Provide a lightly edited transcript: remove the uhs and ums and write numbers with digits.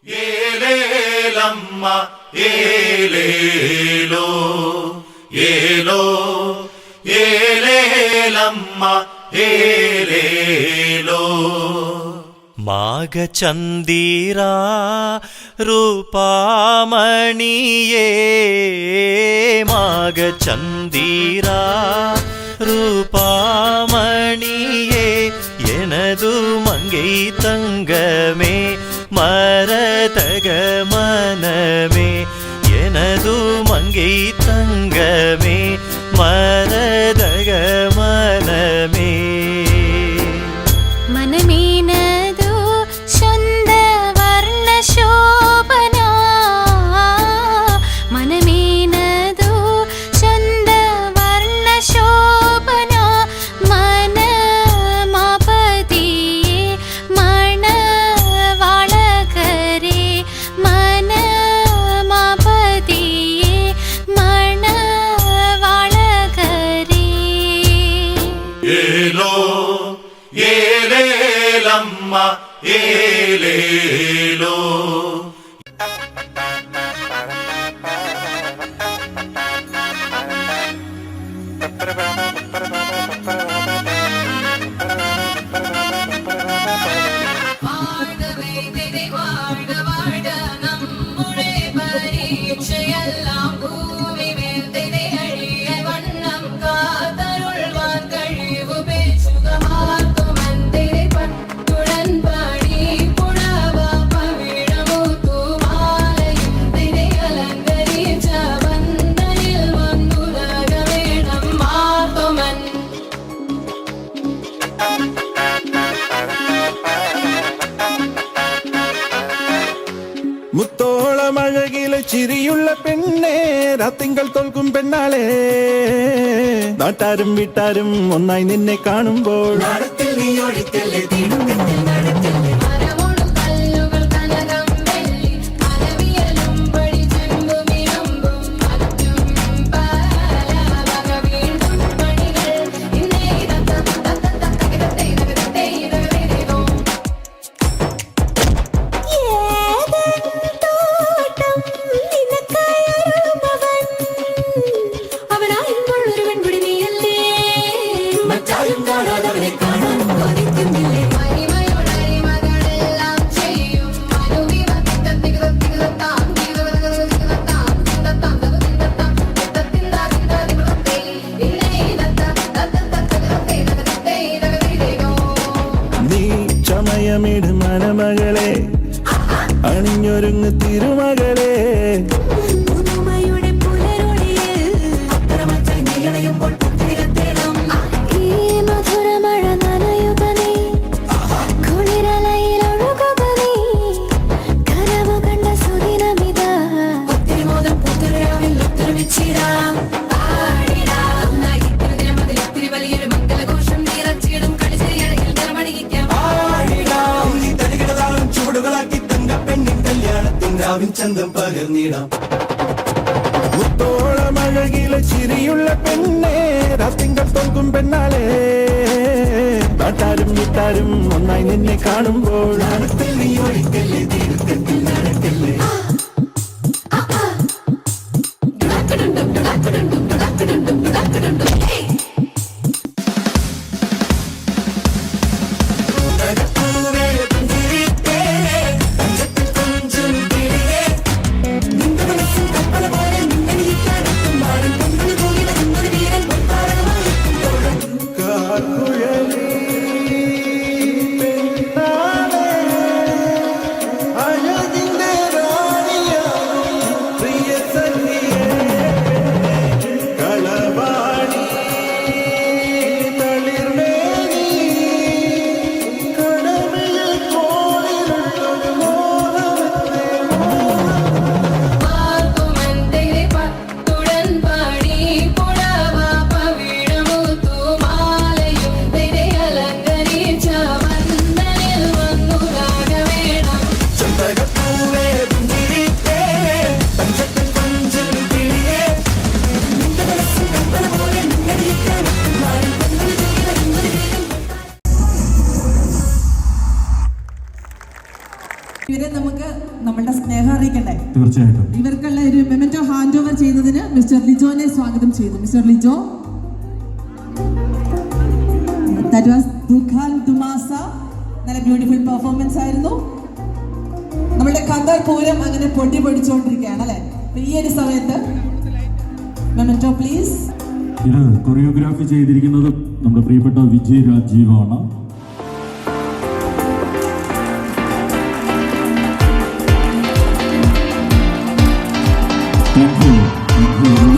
ഏലേലമ്മ ഏലേലോ ഏലോ ഏലേലമ്മ ഏലേലോ മാഘചന്ദിരാ ರೂಪಾಮಣಿಯೇ ಮಾಘಚಂದಿರಾ ರೂಪಾಮಣಿಯೇ எனது மங்கை தங்கமே மரதக மனமே எனது மங்கை தங்கமே மரதக மனமே മനമീനതു ശുദ്ധ വർണ്ണ ശോഭന മനമീനതു ശുദ്ധ വർണ്ണ ശോഭന മനമാപതിയേ മണവാളകരേ മനമാപതിയേ മണവാളകരേ ഏലോ ഏലേലമ്മ ഏലേലോ പരീക്ഷയെല്ലാം ഭൂമി മേൽത്തിരയഴിയ വണ്ണം കാതരുൾവാൻ കഴിവു പേശുകമാർക്കുമന്തിരി പട്ടുടൻ പാടി പുഴവ പവിഴമുത്തുമാലയും തിരയലങ്കരിച്ച വന്ദനിൽ വന്നുലക വേണം മാർത്തുമൻ മുത്തോളമഴകിലെ ചിരിയുള്ള പെണ്ണേ രാത്തിങ്കൾ തോൽക്കും പെണ്ണാളെ നാട്ടാരും വീട്ടാരും ഒന്നായി നിന്നെ കാണുമ്പോൾ മരമോടും കല്ലുകൾ കനകം വെള്ളി മനവിയലും പടി ചെമ്പുമിരുമ്പും മറ്റും പല വക വീണ്ടും പണികൾ ഇന്നേ മഹിമയോടരിമകളെല്ലാം ചെയ്യും നീ ചമയമിട് മനമകളെ അണിഞ്ഞൊരുങ്ങ് തിരുമകളെ ചന്തം പകർന്നിടാം മുത്തോളമഴകിലെ ചിരിയുള്ള പെണ്ണേ രാത്തിങ്കൾ തോൽക്കും പെണ്ണാളെ നാട്ടാരും വീട്ടാരും ഒന്നായി നിന്നെ കാണുമ്പോൾ നീ ഒഴിക്കല്ലേ തീരത്തിൽ നടക്കല്ലേ നമ്മളുടെ സ്നേഹം അറിയിക്കണ്ടേ? തീർച്ചയായിട്ടും. ഇവർക്കുള്ള ഒരു മെമന്റോ ഹാൻഡ് ഓവർ ചെയ്യുന്നതിന് മിസ്റ്റർ ലിജോനെ സ്വാഗതം ചെയ്തു. മിസ്റ്റർ ലിജോ, that was ദുഖാൻ ദുമാസ. നല്ല ബ്യൂട്ടിഫുൾ പെർഫോമൻസ് ആയിരുന്നു. നമ്മളുടെ ഖത്തർ പൂരം അങ്ങനെ പൊട്ടി പൊടിച്ചുകൊണ്ടിരിക്കുകയാണ് അല്ലേ? ഈ ഒരു സമയത്ത് മെമന്റോ പ്ലീസ്. ഇത് കൊറിയോഗ്രാഫി ചെയ്തിരിക്കുന്നത് നമ്മുടെ പ്രിയപ്പെട്ട വിജയ് രാജീവാണ്. Thank you.